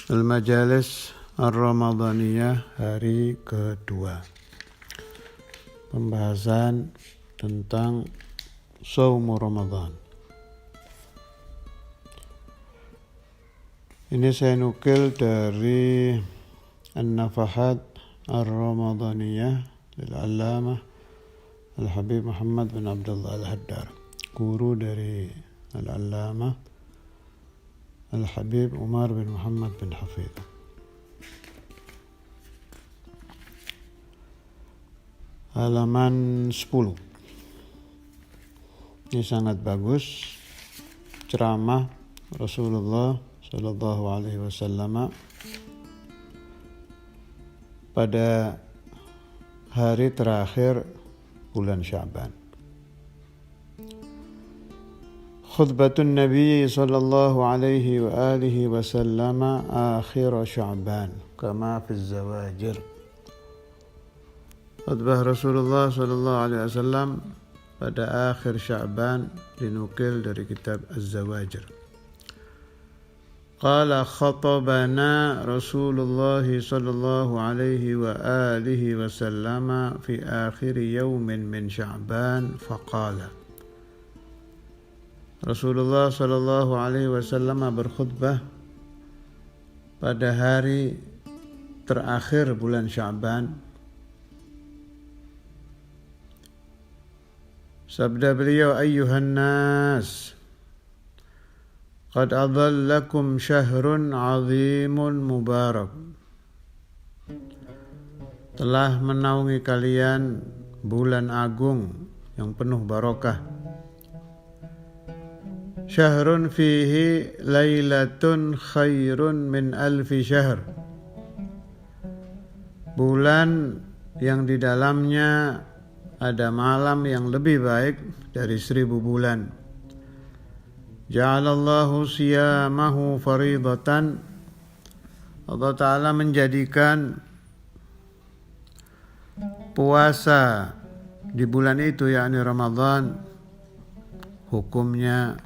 Al-Majalis Ar-Ramadaniyah hari kedua. Pembahasan tentang Shaum Ramadan. Ini saya nukil dari An-Nafahat Ar-Ramadaniyah lil-Allamah Al-Habib Muhammad bin Abdullah Al-Haddar, guru dari Al-Allamah Al-Habib Umar bin Muhammad bin Hafidh. Halaman 10. Ini sangat bagus. Ceramah Rasulullah Sallallahu Alaihi Wasallam pada hari terakhir bulan Sya'ban. Khutbatun Nabi sallallahu alaihi wa alihi wasallam akhir Sya'ban kama fi Zawajir. Khutbah Rasulullah sallallahu alaihi wasallam pada akhir Sya'ban dinukil dari kitab Az-Zawajir. Qala khatabana Rasulullah sallallahu alaihi wa alihi wasallam fi akhir yawmin min Sya'ban faqala. Rasulullah sallallahu alaihi wasallam berkhutbah pada hari terakhir bulan Sya'ban. Sabda beliau, ayyuhan nas, qad adhallakum syahrun 'azimun mubarak. Telah menaungi kalian bulan agung yang penuh barokah. Syahrun fihi lailatun khairun min alfi syahr. Bulan yang di dalamnya ada malam yang lebih baik dari 1000 bulan. Ja'alallahu siyamahu faridatan. Allah Ta'ala menjadikan puasa di bulan itu, yakni Ramadan, hukumnya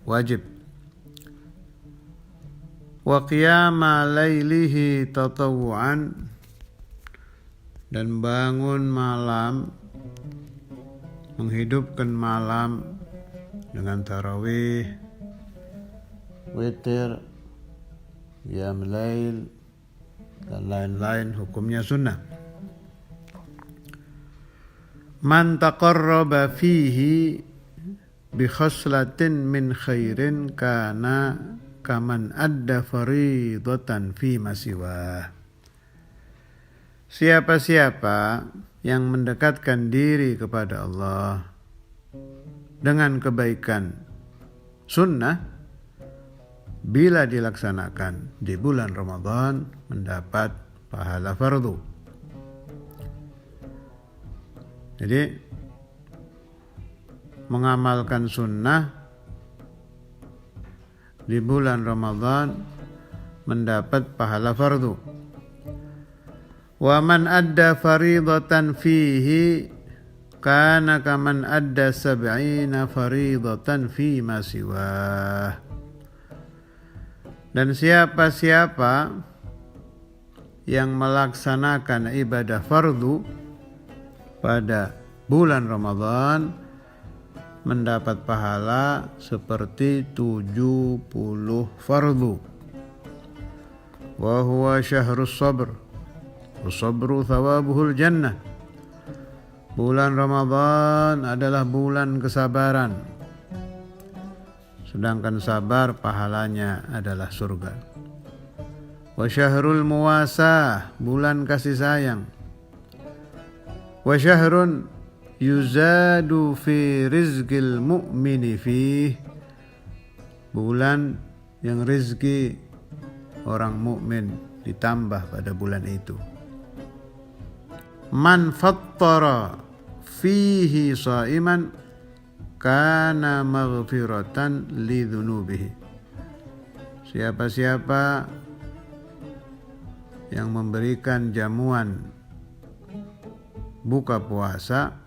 wajib. Wa qiyama lailihi tatawu'an, dan bangun malam, menghidupkan malam dengan tarawih, witir, qiyam lail, dan lain-lain hukumnya sunnah. Man taqarraba fihi bi khaslatin min khairin kana kaman adda faridatan fi masiwah. Siapa-siapa yang mendekatkan diri kepada Allah dengan kebaikan sunnah, bila dilaksanakan di bulan Ramadan, mendapat pahala fardu. Jadi mengamalkan sunnah di bulan Ramadan mendapat pahala fardu. Wa man adda faridatan fihi kana kaman adda 70 faridatan fi ma siwah. Dan siapa-siapa yang melaksanakan ibadah fardu pada bulan Ramadan mendapat pahala seperti 70 fardu. Wa huwa syahrus sabr, was-sabru thawabuhul jannah. Bulan Ramadan adalah bulan kesabaran, sedangkan sabar pahalanya adalah surga. Wa syahrul muwasah, bulan kasih sayang. Wa syahrun yuzadu fi rizqil mu'mini fih, bulan yang rizki orang mukmin ditambah pada bulan itu. Man fattara fihi shaiman kana maghfiratan li dhunubihi. Siapa-siapa yang memberikan jamuan buka puasa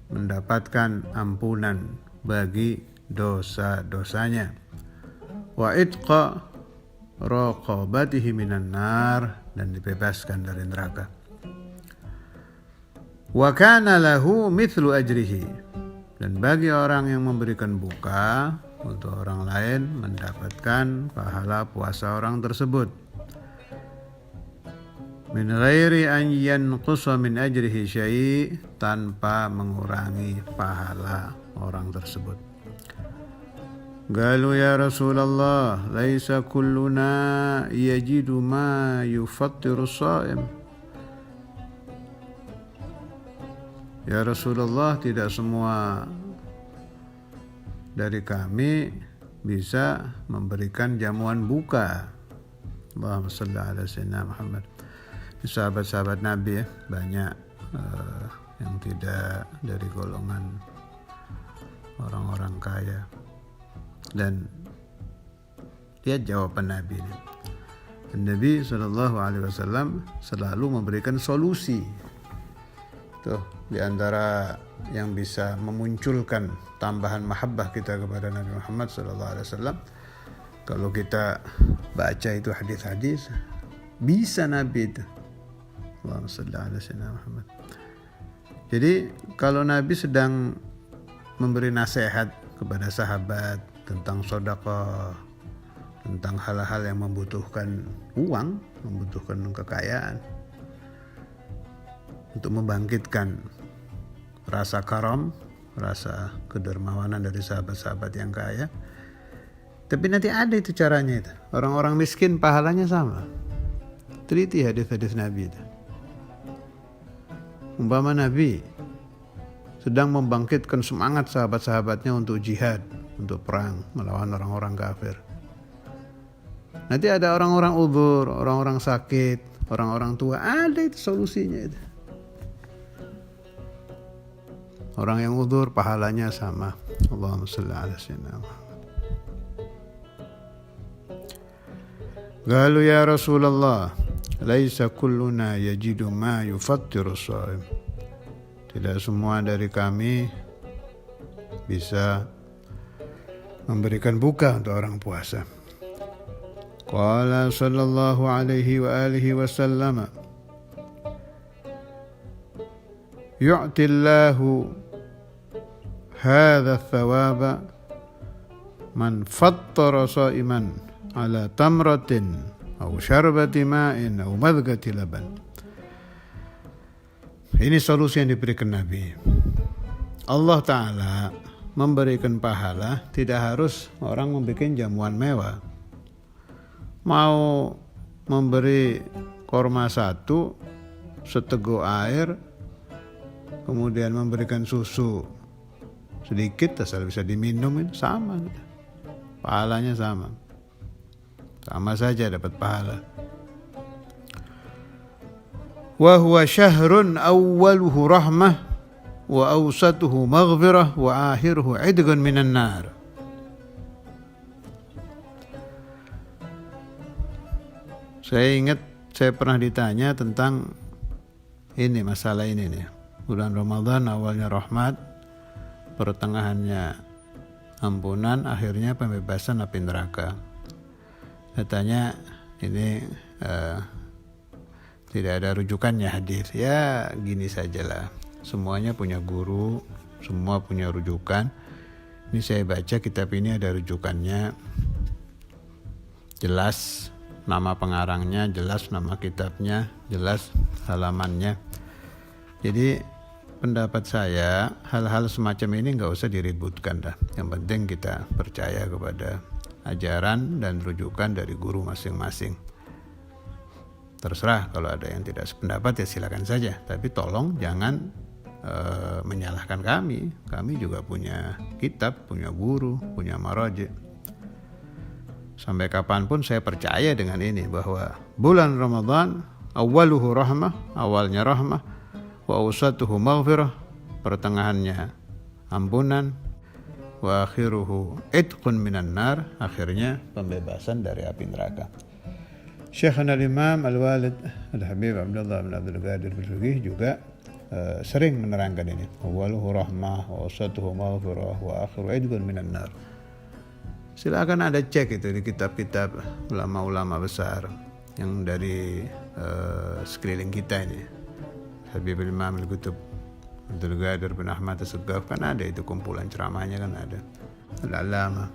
mendapatkan ampunan bagi dosa-dosanya. Wa itqa raqabatihi minan nar, dan dibebaskan dari neraka. Wa kana lahu mithlu ajrihi, dan bagi orang yang memberikan buka untuk orang lain mendapatkan pahala puasa orang tersebut. Min ghairi an yanqusa min ajrihi syai', tanpa mengurangi pahala orang tersebut. Qalu ya Rasulullah, laisa kulluna yajidu ma yufattiru shaim. Ya Rasulullah, tidak semua dari kami bisa memberikan jamuan buka. Allahumma shalli ala sayyidina Muhammad. Sahabat-sahabat Nabi banyak yang tidak dari golongan orang-orang kaya. Dan lihat jawaban Nabi ini. Nabi SAW selalu memberikan solusi. Tuh, di antara yang bisa memunculkan tambahan mahabbah kita kepada Nabi Muhammad SAW, kalau kita baca itu hadis-hadis, bisa Nabi itu. Allahumma shalli ala sayyidina Muhammad. Jadi kalau Nabi sedang memberi nasihat kepada sahabat tentang sedekah, tentang hal-hal yang membutuhkan uang, membutuhkan kekayaan, untuk membangkitkan rasa karam, rasa kedermawanan dari sahabat-sahabat yang kaya. Tapi nanti ada itu caranya itu. Orang-orang miskin pahalanya sama. Teliti hadis-hadis Nabi itu. Umpama Nabi sedang membangkitkan semangat sahabat-sahabatnya untuk jihad, untuk perang melawan orang-orang kafir. Nanti ada orang-orang uzur, orang-orang sakit, orang-orang tua, ada itu solusinya itu. Orang yang uzur pahalanya sama. Allahumma shalli ala sayyidina Muhammad. Qalu ya Rasulullah, laisa kulluna yajidu ma yufattiru shaim. Tidak semua dari kami bisa memberikan buka untuk orang puasa. Qala sallallahu alaihi wa alihi wasallam, yu'tillahu hadha thawaba man fattara sha'iman ala tamratin aw syarbati ma'in aw madghati laban. Ini solusi yang diberikan Nabi. Allah Ta'ala memberikan pahala, tidak harus orang membuat jamuan mewah. Mau memberi korma satu, seteguk air, kemudian memberikan susu sedikit asal bisa diminum, itu sama, pahalanya sama saja dapat pahala. Wa huwa syahrun awwaluhu rahmah wa awsatuhu maghfirah wa akhiruhu idgun minan nar. Saya ingat saya pernah ditanya tentang ini, masalah ini nih. Bulan Ramadan awalnya rahmat, pertengahannya ampunan, akhirnya pembebasan api neraka. Katanya ini tidak ada rujukannya hadis. Ya gini sajalah, semuanya punya guru, semua punya rujukan. Ini saya baca kitab ini ada rujukannya, jelas nama pengarangnya, jelas nama kitabnya, jelas halamannya. Jadi pendapat saya, hal-hal semacam ini nggak usah diributkan dah. Yang penting kita percaya kepada ajaran dan rujukan dari guru masing-masing. Terserah, kalau ada yang tidak sependapat ya silakan saja. Tapi tolong jangan menyalahkan kami. Kami juga punya kitab, punya guru, punya maraji. Sampai kapanpun saya percaya dengan ini, bahwa bulan Ramadan awwaluhu rahmah, awalnya rahmah, wa awsatuhu maghfirah, pertengahannya ampunan, wa akhiruhu itqun minan nar, akhirnya pembebasan dari api neraka. Syekhana al-Imam Al-Walid Al-Habib Abdullah bin Abdul Qadir Al-Fiqih juga sering menerangkan ini. Awwaluhu rahmah wa awsatuhu maghfirah wa akhiruhu itqun minan nar. Silakan Anda cek itu di kitab-kitab ulama-ulama besar yang dari sekeliling kita ini. Habib Imam Al-Qutb, Abdul Qadir bin Ahmad As-Saqqaf, kan ada itu kumpulan ceramahnya, kan ada. Al-Allamah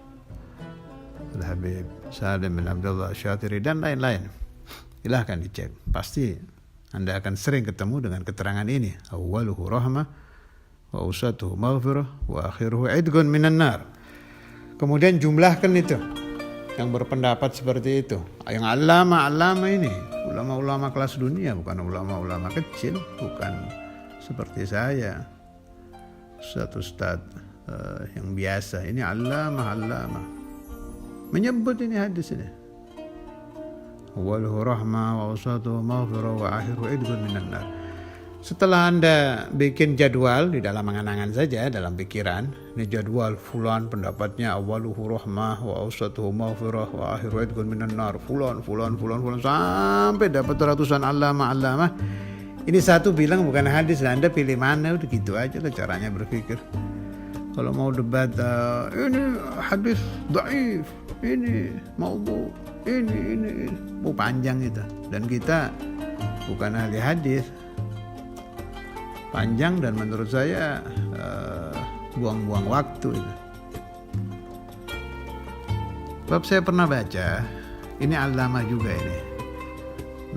Al-Habib Salim bin Abdullah Syatiri dan lain-lain. Silahkan dicek. Pasti Anda akan sering ketemu dengan keterangan ini. Awwaluhu rahmah wa awsatuhu maghfirah wa akhiruhu idgun minan nar. Kemudian jumlahkan itu yang berpendapat seperti itu. Yang ulama-ulama ini, ulama-ulama kelas dunia, bukan ulama-ulama kecil, bukan seperti saya, ustaz yang biasa. Ini ulama menyebut ini hadis ini. Awwaluhu rahmah wa awsatuhu maghfirah wa akhiruhu idgun minan nar. Setelah Anda bikin jadwal di dalam angan-angan saja, dalam pikiran, ini jadwal fulan pendapatnya awwaluhu rahmah wa awsatuhu maghfirah wa akhiruhu idgun minan nar, fulan sampai dapat ratusan alama. Ini satu bilang bukan hadis, Anda pilih mana, udah gitu aja lah caranya berpikir. Kalau mau debat, ini hadis dhaif, ini maudhu, ini mau panjang itu. Dan kita bukan ahli hadis, panjang dan menurut saya buang-buang waktu itu. Sebab saya pernah baca, ini alama juga ini,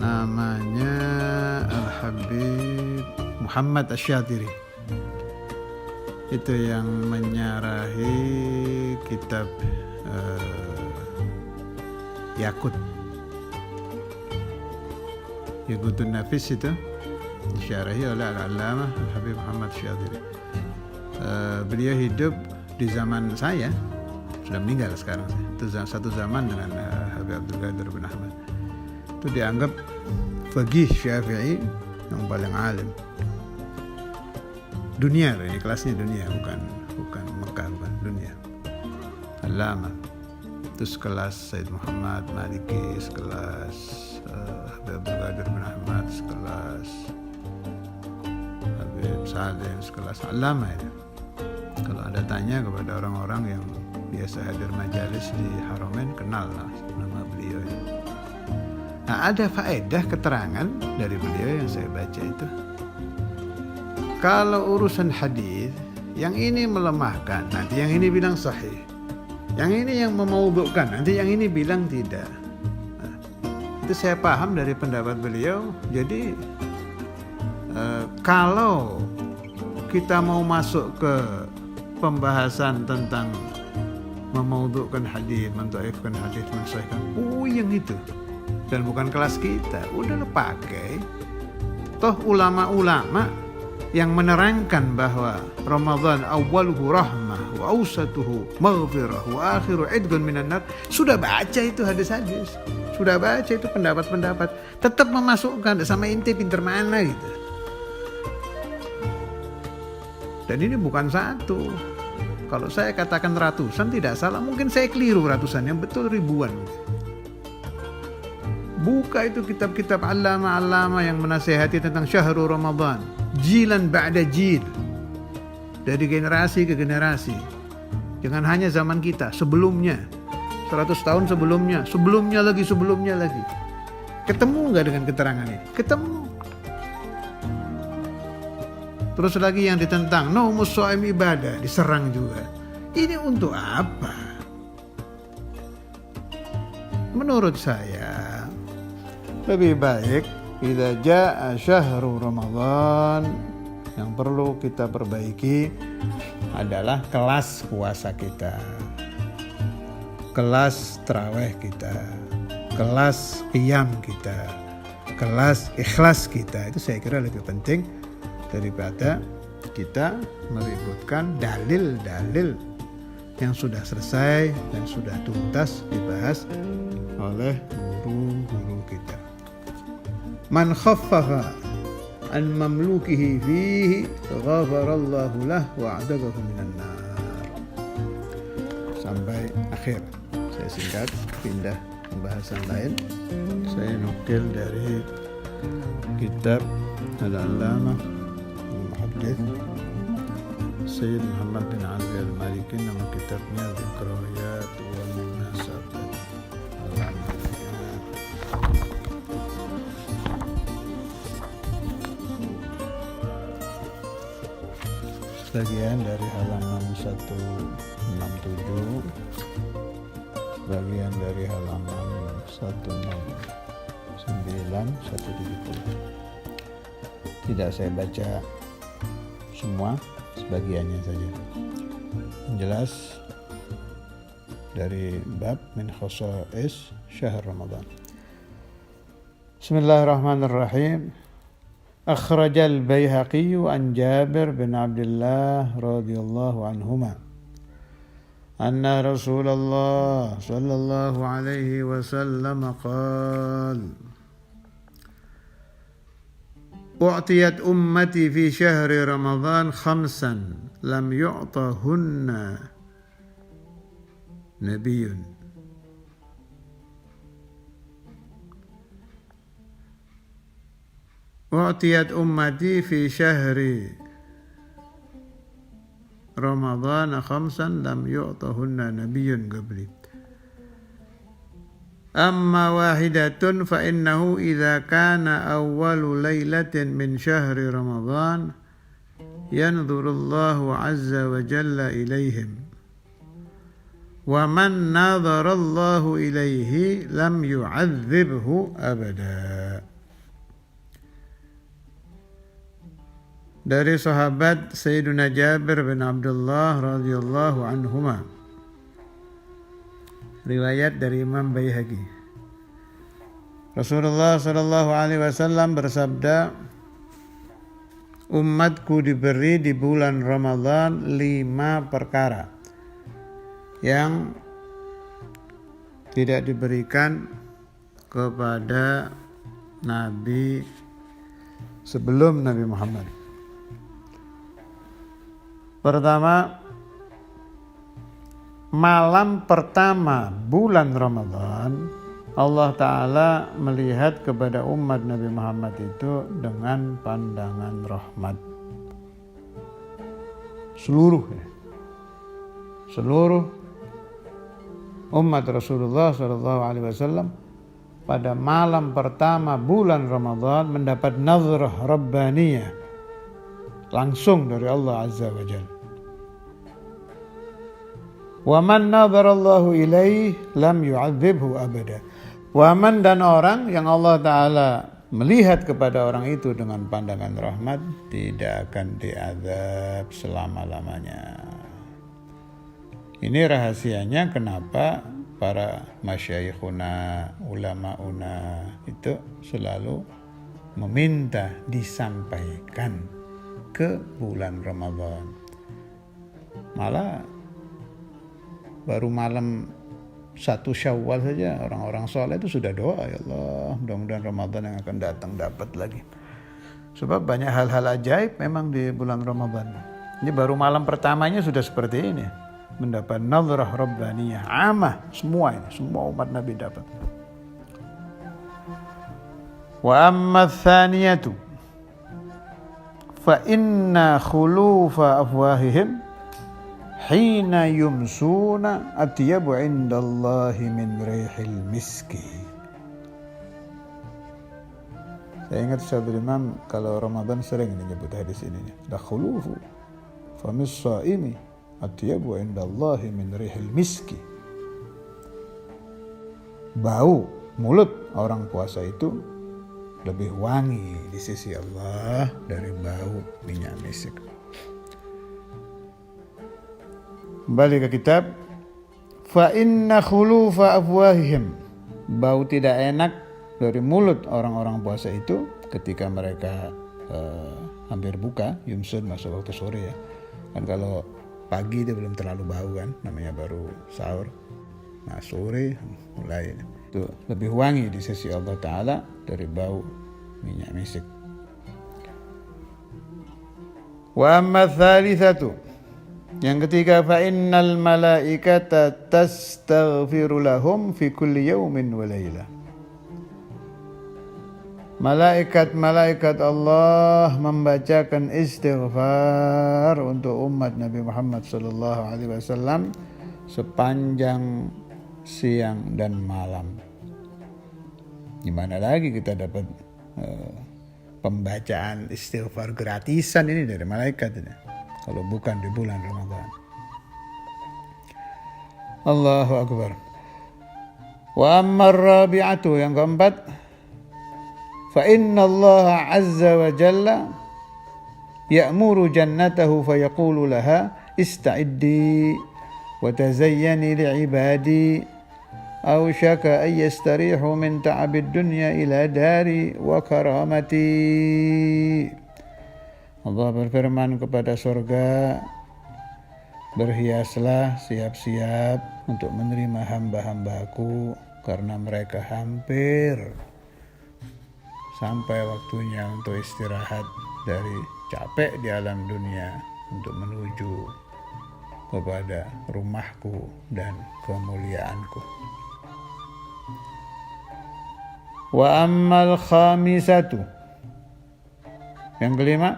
namanya Al-Habib Muhammad Asy-Syatiri, itu yang menyarahi kitab Yaqutun Nafis, itu disyarahi oleh Al-Allamah Al-Habib Muhammad Asy-Syatiri. Beliau hidup di zaman saya, sudah meninggal sekarang. Itu satu zaman dengan Habib Abdul Qadir bin Ahmad. Itu dianggap faqih Syafi'i yang paling alim dunia. Ini kelasnya dunia, bukan Mekah, bukan dunia. Allamah. Itu sekelas Said Muhammad Maliki, sekelas Habib Abdul Qadir bin Ahmad, sekelas Habib Salim, sekelas Allamah itu. Kalau Anda tanya kepada orang-orang yang biasa hadir majalis di Haramain, kenal lah nama beliau ini. Nah, ada faedah keterangan dari beliau yang saya baca itu. Kalau urusan hadis, yang ini melemahkan, nanti yang ini bilang sahih. Yang ini yang memaudhu'kan, nanti yang ini bilang tidak. Nah, itu saya paham dari pendapat beliau. Jadi kalau kita mau masuk ke pembahasan tentang memaudhu'kan hadis, mendhaifkan hadis, mensahihkan, yang itu. Dan bukan kelas kita, udah pakai. Toh ulama-ulama yang menerangkan bahwa Ramadan awwaluhu rahmah wa awsatuhu maghfirah wa akhiru idgun minan nar, sudah baca itu hadis-hadis, sudah baca itu pendapat-pendapat, tetap memasukkan. Sama inti pinter mana gitu. Dan ini bukan satu. Kalau saya katakan ratusan tidak salah, mungkin saya keliru ratusan, yang betul ribuan. Buka itu kitab-kitab alama-alama yang menasihati tentang syahrul Ramadan, jilan ba'da jil, dari generasi ke generasi. Jangan hanya zaman kita, sebelumnya, 100 tahun sebelumnya, sebelumnya lagi. Ketemu nggak dengan keterangan ini? Ketemu. Terus lagi yang ditentang, naumus shaim ibadah, diserang juga. Ini untuk apa? Menurut saya lebih baik idza jaa syahrul Ramadan, yang perlu kita perbaiki adalah kelas puasa kita, kelas tarawih kita, kelas qiyam kita, kelas ikhlas kita. Itu saya kira lebih penting daripada kita meributkan dalil-dalil yang sudah selesai dan sudah tuntas dibahas oleh guru-guru kita. Man khaffafa an mamlukihi fihi ghafarallahu lah wa adagahu minan nar. Sampai akhir. Saya singkat, pindah pembahasan lain. Saya nukil dari kitab Al-Allamah Al-Muhaddits Sayyid Muhammad bin Ali Al-Maliki, nama kitabnya Dzikriyat wa sebagian dari halaman 167, sebagian dari halaman 169, 170. Tidak saya baca semua, sebagiannya saja. Yang jelas dari bab min khasa'is syahr Ramadan. Bismillahirrahmanirrahim. Akhrajal Baihaqi an Jabir bin Abdullah radhiyallahu anhuma anna Rasulullah sallallahu alaihi wasallam qala u'tiyat ummati fi syahri Ramadan khamsan lam yu'tahunna nabiyyun. U'tiyat ummati fi syahri Ramadan khamsan lam yu'tahunna nabiyyun qabli. Amma wahidatun fa innahu idza kana awwalu lailatin min syahri Ramadan yanzurullahu azza wa jalla ilaihim. Wa man nadharallahu ilaihi lam yu'adzibhu abada. Dari sahabat Sayyiduna Jabir bin Abdullah radhiyallahu anhuma, riwayat dari Imam Baihaqi. Rasulullah sallallahu alaihi wasallam bersabda, umatku diberi di bulan Ramadan 5 perkara yang tidak diberikan kepada Nabi sebelum Nabi Muhammad. Pertama, malam pertama bulan Ramadan, Allah Ta'ala melihat kepada umat Nabi Muhammad itu dengan pandangan rahmat. Seluruh umat Rasulullah SAW pada malam pertama bulan Ramadan mendapat nazrah rabbaniyah langsung dari Allah Azza wa Jalla. Wa man nadharallahu ilaihi lam yu'adzibhu abada. Wa man, dan orang yang Allah Ta'ala melihat kepada orang itu dengan pandangan rahmat tidak akan diazab selama-lamanya. Ini rahasianya kenapa para masyayikhuna, ulamauna itu selalu meminta disampaikan ke bulan Ramadan. Malah baru malam 1 Syawal saja orang-orang soleh itu sudah doa, ya Allah mudah-mudahan Ramadan yang akan datang dapat lagi. Sebab banyak hal-hal ajaib memang di bulan Ramadan. Ini baru malam pertamanya sudah seperti ini, mendapat nazrah rabbaniyah amah, semua umat Nabi dapat. Wa amma tsaniyatu fa inna khulufa afwahihim hina yumsuna atyabu indallahi min rihil miski. Saya ingat Syaikhul Imam kalau Ramadan sering menyebut hadis ini. La khulufu famis shaimi atyabu indallahi min rihil miski. Bau mulut orang puasa itu lebih wangi di sisi Allah dari bau minyak misik. Kembali ke kitab. Fa inna khulufa afwahihim, bau tidak enak dari mulut orang-orang puasa itu ketika mereka hampir buka, yumsun masuk waktu sore ya. Kan kalau pagi itu belum terlalu bau kan, namanya baru sahur. Nah sore mulai itu lebih wangi di sisi Allah Ta'ala dari bau minyak misik. Wa amma tsalitsatu, yang ketiga, fa innal malaikata tastaghfiru lahum fi kulli yawmin wa lailah. Malaikat-malaikat Allah membacakan istighfar untuk umat Nabi Muhammad sallallahu alaihi wasallam sepanjang siang dan malam. Gimana lagi kita dapat pembacaan istighfar gratisan ini dari malaikat ini. kalau bukan di bulan Ramadan. Allahu Akbar. Wa amma ar-rabi'atu, yang keempat, fa inna Allah azza wa jalla ya'muru jannatahu fa yaqulu laha ista'iddi wa tazayyani li'ibadi awshaka an yastarihu min ta'abid dunya ila dari wa karamati. Allah berfirman kepada surga, berhiaslah, siap-siap untuk menerima hamba-hambaku, karena mereka hampir sampai waktunya untuk istirahat dari capek di alam dunia untuk menuju kepada rumahku dan kemuliaanku. Wa ammal khamisatu, yang kelima,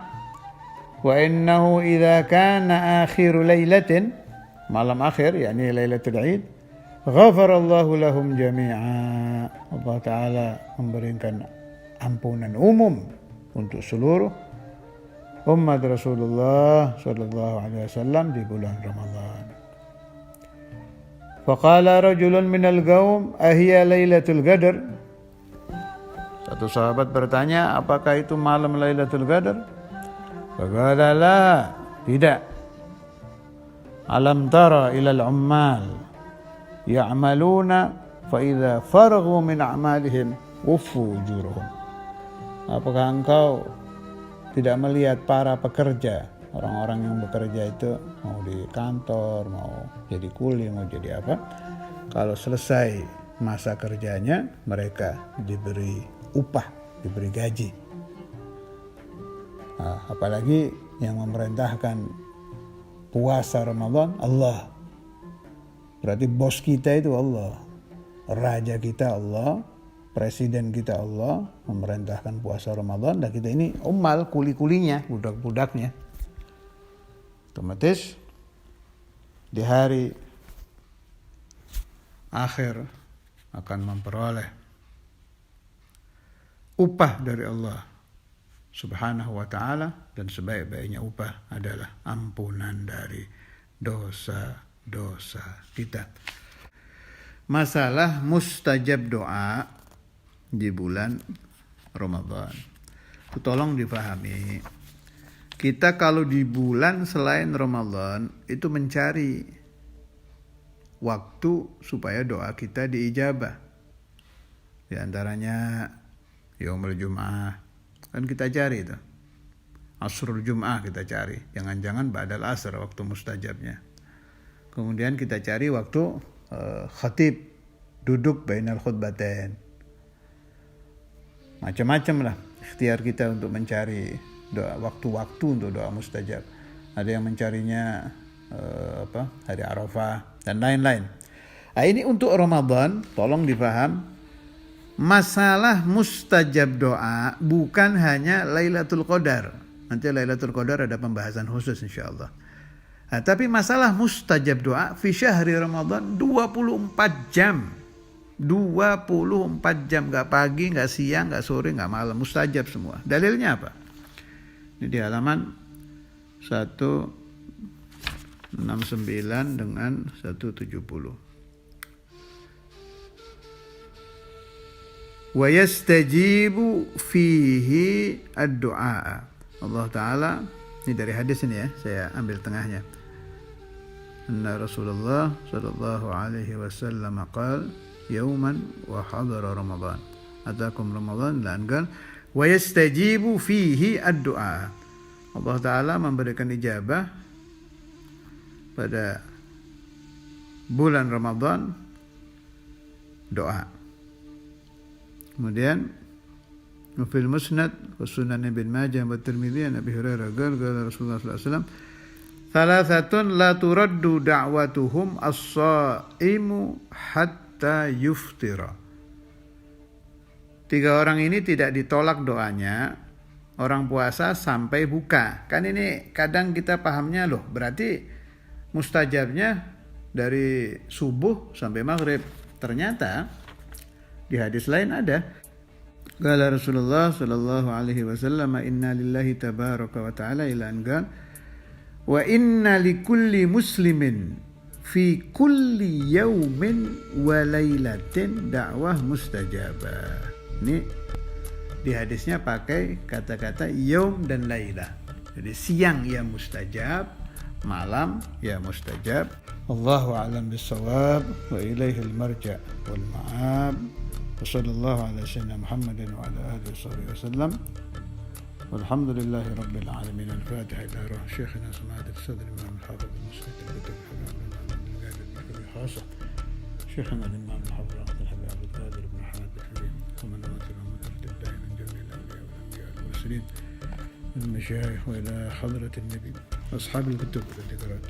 wa innahu idza kana akhiru lailatin, malam akhir yakni Lailatul Id, ghafarallahu lahum jami'a. Allah Ta'ala memberikan ampunan umum untuk seluruh umat Rasulullah sallallahu alaihi wasallam di bulan Ramadan. Faqala rajulun minal qaum ahiya Lailatul Qadar. Satu sahabat bertanya, apakah itu malam Lailatul Qadar? Faqala la, tidak. Alam tara ilal ummal ya'maluna fa idza faraghu min a'malihim wuffu ujurahum. Apakah engkau tidak melihat para pekerja, orang-orang yang bekerja itu mau di kantor, mau jadi kuli, mau jadi apa, kalau selesai masa kerjanya mereka diberi upah, diberi gaji. Nah, apalagi yang memerintahkan puasa Ramadan Allah. Berarti bos kita itu Allah, raja kita Allah, presiden kita Allah, memerintahkan puasa Ramadan, dan kita ini ummal, kuli-kulinya, budak-budaknya. Otomatis di hari akhir akan memperoleh upah dari Allah Subhanahu wa ta'ala, dan sebaik-baiknya upah adalah ampunan dari dosa-dosa kita. Masalah mustajab doa di bulan Ramadan, tolong dipahami. Kita kalau di bulan selain Ramadan itu mencari waktu supaya doa kita diijabah. Di antaranya Yaumul Jum'ah, kan kita cari itu. Asrul Jum'ah kita cari. Jangan-jangan ba'dal asr waktu mustajabnya. Kemudian kita cari waktu khatib duduk bainal khutbatain. Macam-macam lah ikhtiar kita untuk mencari doa, waktu-waktu untuk doa mustajab. Ada yang mencarinya hari Arafah dan lain-lain. Nah, ini untuk Ramadan, tolong dipaham. Masalah mustajab doa bukan hanya Lailatul Qadar. Nanti Lailatul Qadar ada pembahasan khusus insyaallah. Nah, tapi masalah mustajab doa fi syahri Ramadan 24 jam. 24 jam, gak pagi, gak siang, gak sore, gak malam, mustajab semua. Dalilnya apa? Ini di halaman 169 dengan 170. Wa yastajibu fihi ad-du'a. Allah Ta'ala, ini dari hadis ini ya, saya ambil tengahnya. Anna Rasulullah sallallahu alaihi wasallam qala yauman wa hadara Ramadan. Atakum Ramadan, dan kan wa yastajibu fihi ad-du'a. Allah Ta'ala memberikan ijabah pada bulan Ramadan doa. Kemudian fil musnad wa sunan Ibn Majah wa Tirmidzi an Abi Hurairah qala Rasulullah sallallahu alaihi wasallam thalathatun la turaddu da'watuhum as-sha'imu hatta yuftira. 3 orang ini tidak ditolak doanya orang puasa sampai buka. Kan ini kadang kita pahamnya loh, berarti mustajabnya dari subuh sampai maghrib. Ternyata di hadis lain ada. Qala Rasulullah sallallahu alaihi wasallam inna lillahi tabaraka wa ta'ala ila an qala Wa inna likulli muslimin fi kulli yaumin wa lailatin da'wah mustajabah. Ini di hadisnya pakai kata-kata yaum dan laila. Jadi siang ya mustajab, malam ya mustajab. Allahu a'lam bis-shawab wa ilaihil marja' wal ma'ab. Wa sallallahu ala sayyidina Muhammadin wa ala alihi wasallam. Walhamdulillahi rabbil alamin. Al-Fatiha ila ruh Syekhina Sa'ad al-Sadr Imam al-Hafiz al-Mustaqim خاصة شيخنا الإمام الحافظ عبد الحليم عبد القادر بن حمد الحليم ومن أمثل ومتردد دائما جميع الأولياء والأنبياء والمرسلين من المشايخ وإلى حضرة النبي وأصحاب الكتب التي قرأت